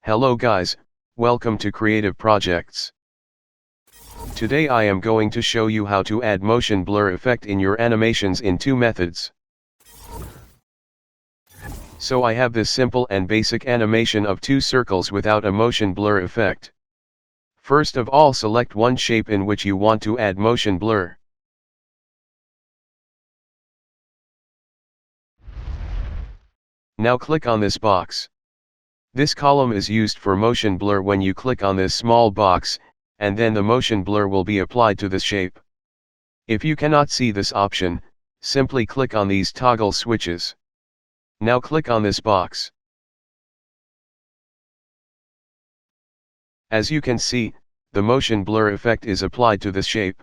Hello guys, welcome to Creative Projects. Today I am going to show you how to add motion blur effect in your animations in two methods. So I have this simple and basic animation of two circles without a motion blur effect. First of all, select one shape in which you want to add motion blur. Now click on this box. This column is used for motion blur. When you click on this small box, and then the motion blur will be applied to this shape. If you cannot see this option, simply click on these toggle switches. Now click on this box. As you can see, the motion blur effect is applied to this shape.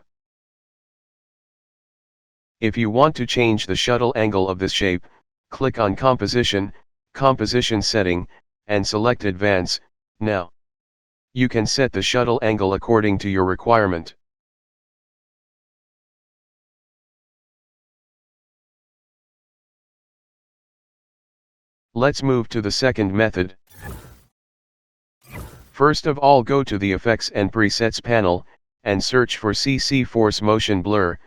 If you want to change the shuttle angle of this shape, click on Composition, Composition Setting, and select Advance. Now, you can set the shuttle angle according to your requirement. Let's move to the second method. First of all, go to the Effects and Presets panel, and search for CC Force Motion Blur.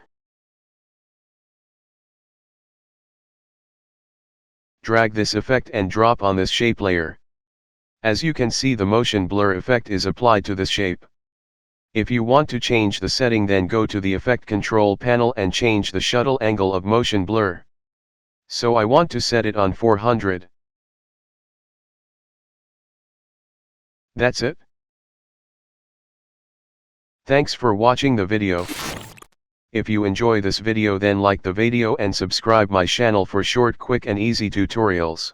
Drag this effect and drop on this shape layer. As you can see, the motion blur effect is applied to this shape. If you want to change the setting, then go to the Effect Control panel and change the shuttle angle of motion blur. So I want to set it on 400. That's it. Thanks for watching the video. If you enjoy this video, then like the video and subscribe my channel for short, quick and easy tutorials.